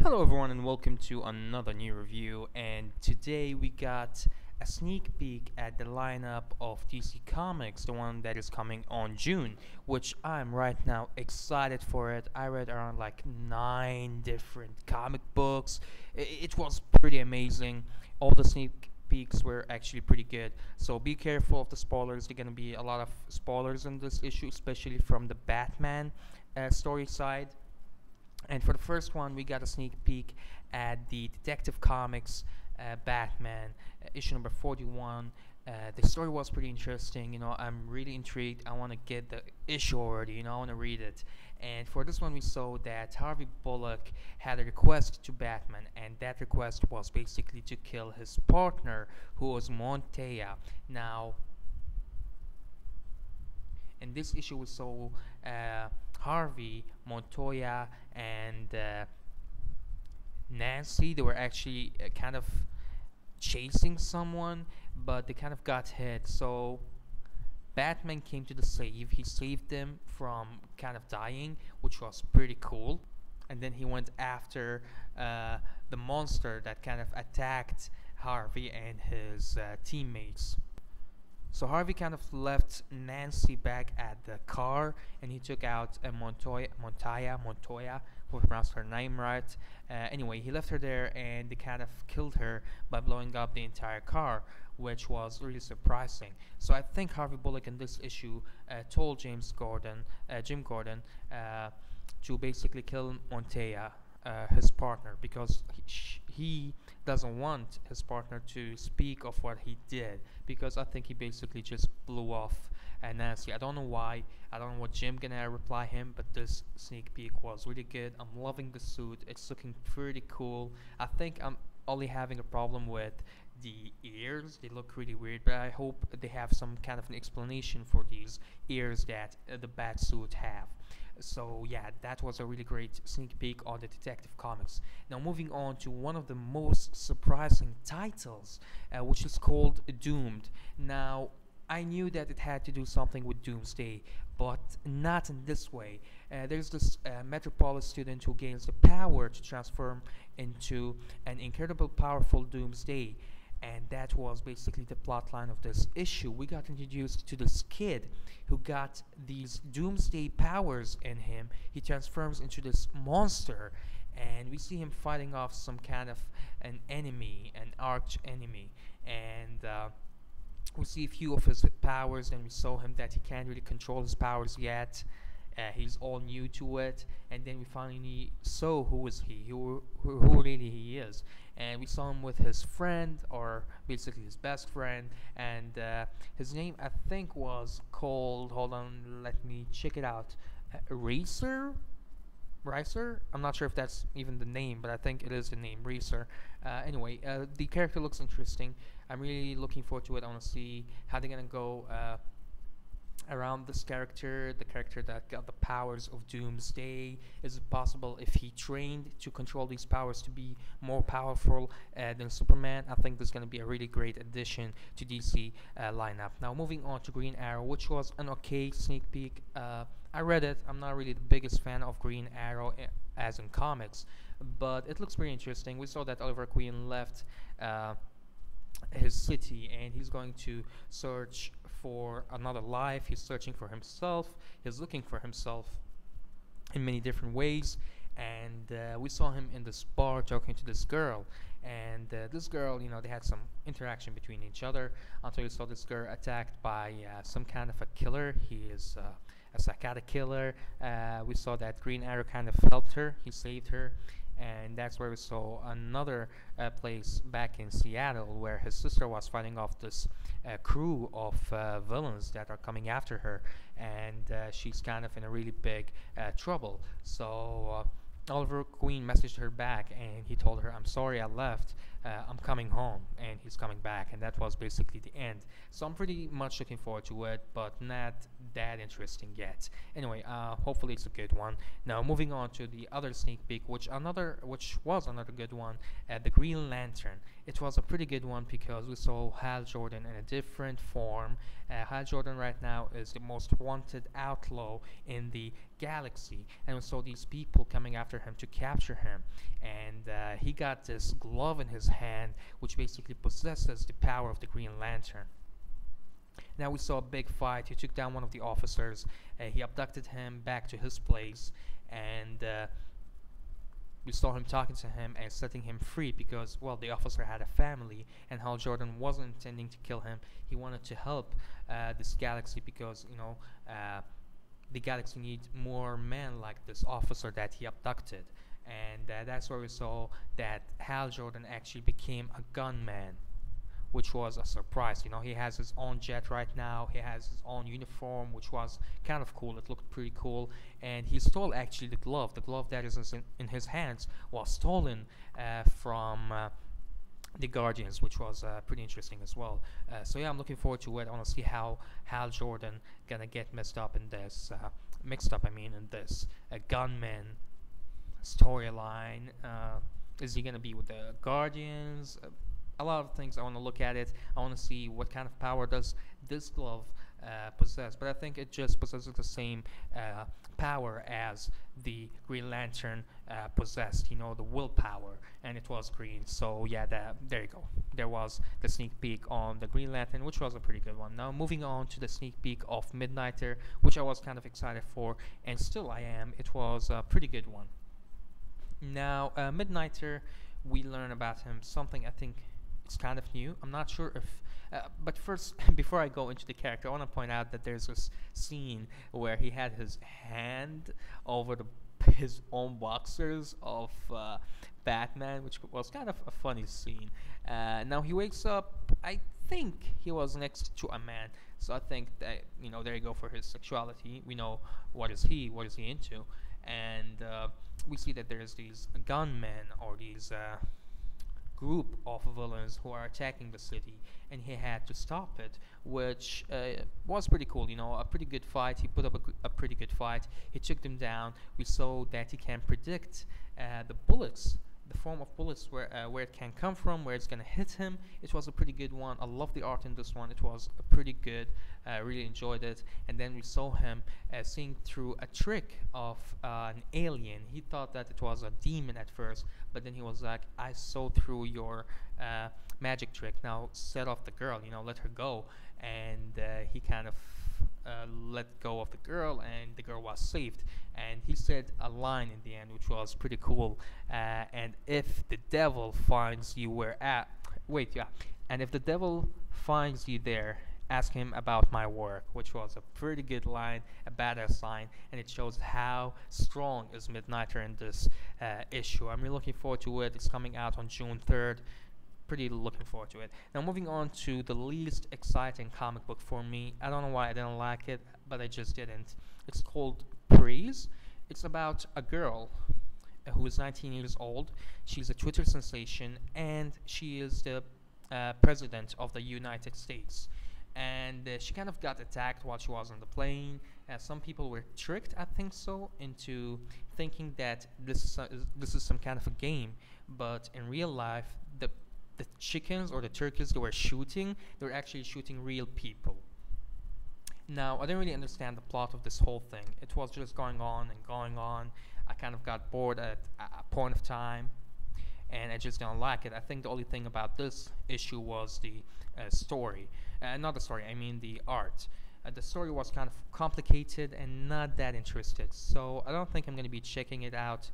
Hello everyone and welcome to another new review, and today we got a sneak peek at the lineup of DC Comics, the one that is coming on June, which I'm right now excited for it. I read around like 9 different comic books. It was pretty amazing. All the sneak peeks were actually pretty good, so be careful of the spoilers. There are going to be a lot of spoilers in this issue, especially from the Batman story side. And for the first one, we got a sneak peek at the Detective Comics Batman issue number 41. The story was pretty interesting. I'm really intrigued. I want to get the issue already. I want to read it. And for this one, we saw that Harvey Bullock had a request to Batman, and that request was basically to kill his partner, who was Montoya. Now, in this issue, we saw Harvey, Montoya, and Nancy. They were actually kind of chasing someone, but they kind of got hit. So Batman came to the save. He saved them from kind of dying, which was pretty cool. And then he went after the monster that kind of attacked Harvey and his teammates. So Harvey kind of left Nancy back at the car, and he took out Montoya, who pronounced her name right. Anyway, he left her there, and they kind of killed her by blowing up the entire car, which was really surprising. So I think Harvey Bullock in this issue told Jim Gordon, to basically kill Montoya, his partner, because he doesn't want his partner to speak of what he did, because I think he basically just blew off Nancy. I don't know why. I don't know what Jim gonna reply him, but this sneak peek was really good. I'm loving the suit. It's looking pretty cool. I think I'm only having a problem with the ears. They look really weird, but I hope they have some kind of an explanation for these ears that the bat suit have. So yeah, that was a really great sneak peek on the Detective Comics. Now moving on to one of the most surprising titles, which is called Doomed. Now I knew that it had to do something with Doomsday, but not in this way. There's this Metropolis student who gains the power to transform into an incredible powerful Doomsday, and that was basically the plot line of this issue. We got introduced to this kid who got these Doomsday powers in him. He transforms into this monster, and we see him fighting off some kind of an enemy, an arch enemy, and we see a few of his powers, and we saw him that he can't really control his powers yet. He's all new to it, and then we finally saw who is he, who really he is, and we saw him with his friend, or basically his best friend, and his name I think was called, hold on, let me check it out, Ricer. I'm not sure if that's even the name, but I think it is the name, Ricer. Anyway, the character looks interesting. I'm really looking forward to it. I want to see how they're gonna go around this character, the character that got the powers of Doomsday. Is it possible if he trained to control these powers to be more powerful than Superman? I think this is going to be a really great addition to DC lineup. Now moving on to Green Arrow, which was an okay sneak peek. I read it. I'm not really the biggest fan of Green Arrow as in comics, but it looks pretty interesting. We saw that Oliver Queen left his city, and he's going to search for another life. He's searching for himself. He's looking for himself in many different ways, and we saw him in this bar talking to this girl, and this girl, they had some interaction between each other until we saw this girl attacked by some kind of a killer. He is a psychotic killer. We saw that Green Arrow kind of helped her. He saved her, and that's where we saw another place back in Seattle where his sister was fighting off this crew of villains that are coming after her, and she's kind of in a really big trouble. So Oliver Queen messaged her back, and he told her, "I'm sorry I left, I'm coming home," and he's coming back, and that was basically the end. So I'm pretty much looking forward to it, but not that interesting yet. Anyway, hopefully it's a good one. Now moving on to the other sneak peek, which was another good one, the Green Lantern. It was a pretty good one because we saw Hal Jordan in a different form. Hal Jordan right now is the most wanted outlaw in the galaxy, and we saw these people coming after him to capture him. And he got this glove in his hand, which basically possesses the power of the Green Lantern. Now we saw a big fight. He took down one of the officers. He abducted him back to his place, and we saw him talking to him and setting him free because, well, the officer had a family, and Hal Jordan wasn't intending to kill him. He wanted to help this galaxy because, the galaxy needs more men like this officer that he abducted. And that's where we saw that Hal Jordan actually became a gunman, which was a surprise. He has his own jet right now. He has his own uniform, which was kind of cool. It looked pretty cool. And he stole actually the glove. The glove that is in his hands was stolen from the Guardians, which was pretty interesting as well. So yeah, I'm looking forward to it. I want to see how Hal Jordan gonna get mixed up in this gunman storyline. Is he gonna be with the Guardians? A lot of things. I want to look at it. I want to see what kind of power does this glove possess. But I think it just possesses the same power as the Green Lantern possessed. The willpower, and it was green. So yeah, there you go. There was the sneak peek on the Green Lantern, which was a pretty good one. Now moving on to the sneak peek of Midnighter, which I was kind of excited for, and still I am. It was a pretty good one. Now Midnighter, we learn about him something I think it's kind of new. I'm not sure if but first, before I go into the character, I want to point out that there's this scene where he had his hand over his own boxers of Batman, which was kind of a funny scene. Now he wakes up. I think he was next to a man, so I think that there you go for his sexuality. We know what is he into, and we see that there's these gunmen or these group of villains who are attacking the city, and he had to stop it, which was pretty cool. A pretty good fight. He put up a pretty good fight. He took them down. We saw that he can predict the bullets, the form of bullets, where it can come from, where it's gonna hit him. It was a pretty good one. I love the art in this one. It was pretty good. I really enjoyed it. And then we saw him seeing through a trick of an alien. He thought that it was a demon at first, but then he was like, I saw through your magic trick. Now set off the girl, let her go. And he kind of let go of the girl, and the girl was saved. And he said a line in the end, which was pretty cool. And if the devil finds you and if the devil finds you there, ask him about my work, which was a pretty good line, a badass line, and it shows how strong is Midnighter in this issue. I'm really looking forward to it. It's coming out on June 3rd. Pretty looking forward to it. Now moving on to the least exciting comic book for me. I don't know why I didn't like it, but I just didn't. It's called Praise. It's about a girl who is 19 years old. She's a Twitter sensation, and she is the president of the United States. And she kind of got attacked while she was on the plane. Some people were tricked, I think so, into thinking that this is some kind of a game. But in real life, the chickens or the turkeys they were shooting, they were actually shooting real people. Now, I didn't really understand the plot of this whole thing. It was just going on and going on. I kind of got bored at a point of time, and I just don't like it. I think the only thing about this issue was the story. Not the story, I mean the art. The story was kind of complicated and not that interested, so I don't think I'm going to be checking it out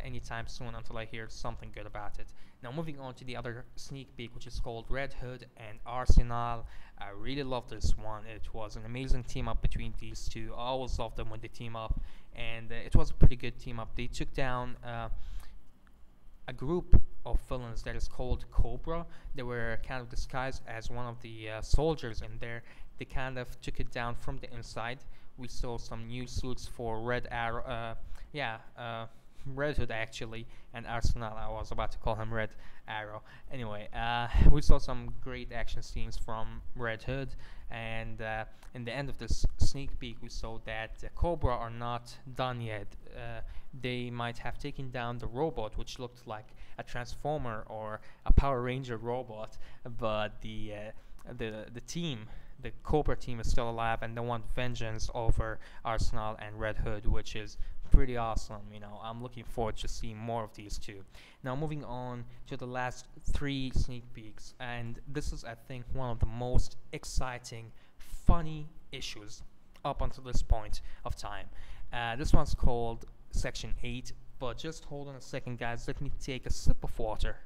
anytime soon until I hear something good about it. Now moving on to the other sneak peek, which is called Red Hood and Arsenal. I really love this one. It was an amazing team up between these two. I always love them when they team up, and it was a pretty good team up. They took down a group of villains that is called Cobra. They were kind of disguised as one of the soldiers in there. They kind of took it down from the inside. We saw some new suits for Red Arrow. Red Hood actually, and Arsenal. I was about to call him Red Arrow. Anyway, we saw some great action scenes from Red Hood, and in the end of this sneak peek, we saw that Cobra are not done yet. They might have taken down the robot, which looked like a Transformer or a Power Ranger robot, but the team, the Cobra team, is still alive, and they want vengeance over Arsenal and Red Hood, which is pretty awesome. I'm looking forward to seeing more of these two. Now, moving on to the last three sneak peeks, and this is, I think, one of the most exciting, funny issues up until this point of time. This one's called Section 8, but just hold on a second, guys. Let me take a sip of water.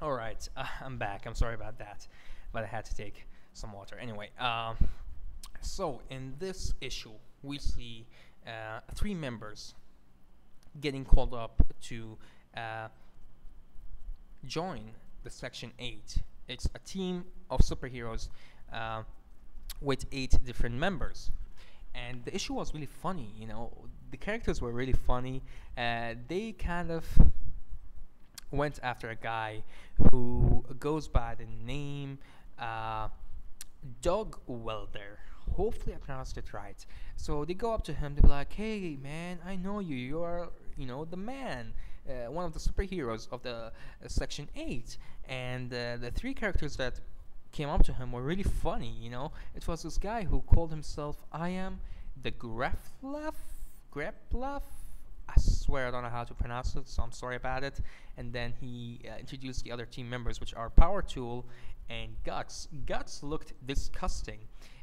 Alright, I'm back. I'm sorry about that, but I had to take some water. Anyway, so in this issue, we see three members getting called up to join the Section 8. It's a team of superheroes with 8 different members. And the issue was really funny, the characters were really funny. They kind of went after a guy who goes by the name Doug Welder. Hopefully I pronounced it right. So they go up to him, they're like, hey man, I know you, you are, the man, one of the superheroes of the Section 8. And the three characters that came up to him were really funny, It was this guy who called himself, I am the Greflef? I swear I don't know how to pronounce it, so I'm sorry about it. And then he introduced the other team members, which are Power Tool and Guts. Guts looked disgusting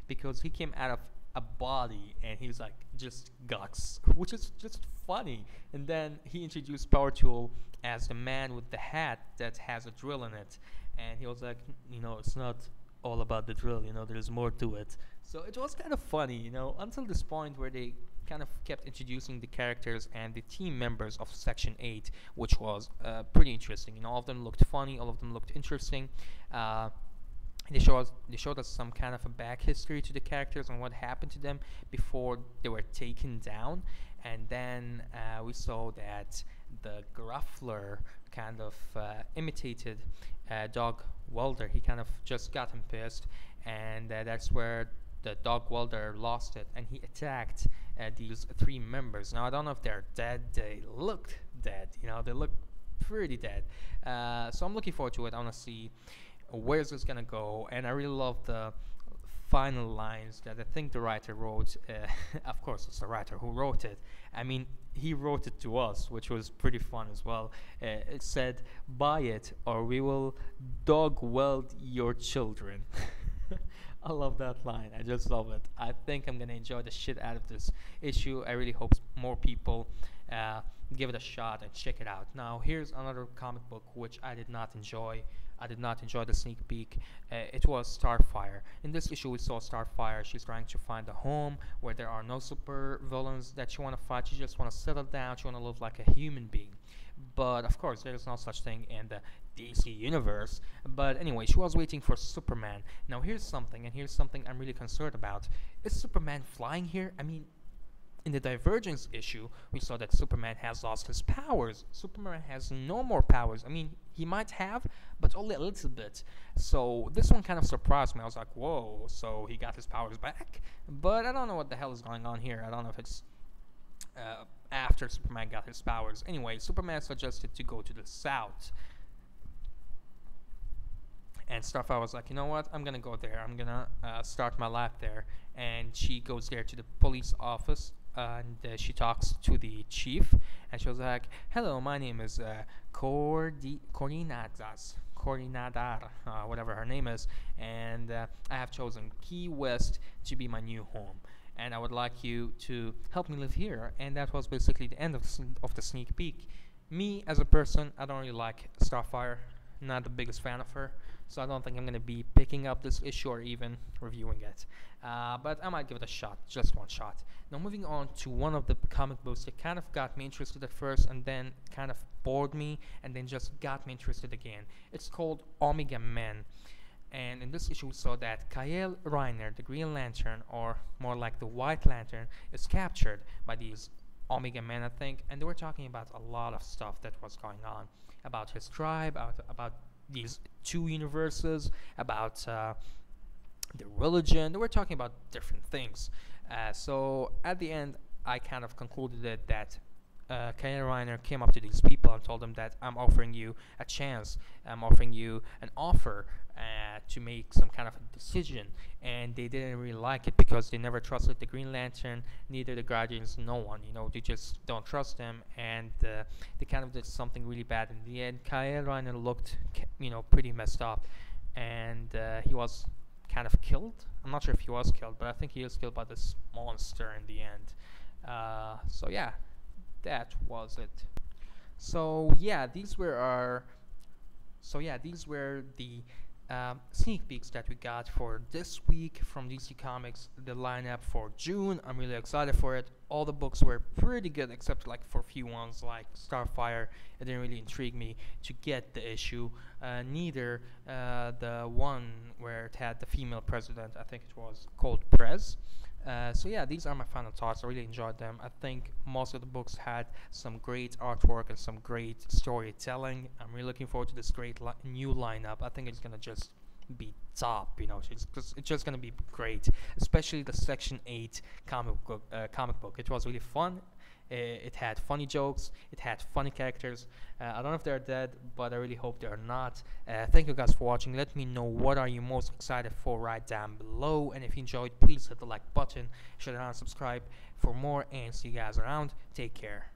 because he came out of a body and he was like just Guts, which is just funny. And then he introduced Power Tool as the man with the hat that has a drill in it, and he was like, it's not all about the drill, there's more to it. So it was kind of funny, until this point where they kind of kept introducing the characters and the team members of Section 8, which was pretty interesting. All of them looked funny, all of them looked interesting. They showed us some kind of a back history to the characters and what happened to them before they were taken down. And then we saw that the Gruffler kind of imitated Dog Welder. He kind of just got him pissed, and that's where the Dog Welder lost it, and he attacked these three members. Now I don't know if they're dead. They looked dead. They look pretty dead. So I'm looking forward to it. I want to see where's this gonna go, and I really love the final lines that I think the writer wrote. Of course, it's the writer who wrote it. I mean, he wrote it to us, which was pretty fun as well. It said, "Buy it, or we will dog weld your children." I love that line. I just love it. I think I'm gonna enjoy the shit out of this issue. I really hope more people give it a shot and check it out. Now, here's another comic book which I did not enjoy. I did not enjoy the sneak peek. It was Starfire. In this issue, we saw Starfire. She's trying to find a home where there are no super villains that she want to fight. She just want to settle down. She want to live like a human being. But of course, there is no such thing in the DC universe. But anyway, she was waiting for Superman. Now here's something, and here's something I'm really concerned about. Is Superman flying here? I mean, in the Divergence issue, we saw that Superman has lost his powers. Superman has no more powers. I mean, he might have, but only a little bit. So this one kind of surprised me. I was like, whoa, so he got his powers back? But I don't know what the hell is going on here. I don't know if it's after Superman got his powers. Anyway, Superman suggested to go to the south. And Starfire was like, you know what, I'm gonna go there. I'm gonna start my life there. And she goes there to the police office, and she talks to the chief, and she was like, hello, my name is Corinadar, whatever her name is, and I have chosen Key West to be my new home, and I would like you to help me live here. And that was basically the end of the sneak peek. Me, as a person, I don't really like Starfire, not the biggest fan of her, so I don't think I'm going to be picking up this issue or even reviewing it. But I might give it a shot, just one shot. Now moving on to one of the comic books that kind of got me interested at first and then kind of bored me and then just got me interested again. It's called Omega Men. And in this issue we saw that Kyle Reiner, the Green Lantern, or more like the White Lantern, is captured by these Omega Man, I think, and they were talking about a lot of stuff that was going on about his tribe, about these two universes, about the religion. They were talking about different things. So at the end, I kind of concluded that Kyle Reiner came up to these people and told them that I'm offering you a chance, I'm offering you an offer to make some kind of a decision. And they didn't really like it because they never trusted the Green Lantern, neither the Guardians, no one. They just don't trust them, and they kind of did something really bad in the end. Kyle Reiner looked, pretty messed up, and he was kind of killed. I'm not sure if he was killed, but I think he was killed by this monster in the end. So yeah, that was it. So yeah, these were our. So yeah, these were the sneak peeks that we got for this week from DC Comics. The lineup for June. I'm really excited for it. All the books were pretty good, except like for a few ones like Starfire. It didn't really intrigue me to get the issue. Neither the one where it had the female president. I think it was called Prez. So yeah, these are my final thoughts. I really enjoyed them. I think most of the books had some great artwork and some great storytelling. I'm really looking forward to this great new lineup. I think it's gonna just be top. It's just gonna be great. Especially the Section 8 comic book. It was really fun. It had funny jokes. It had funny characters. I don't know if they're dead, but I really hope they're not. Thank you guys for watching. Let me know what are you most excited for right down below. And if you enjoyed, please hit the like button, share it and subscribe for more. And see you guys around. Take care.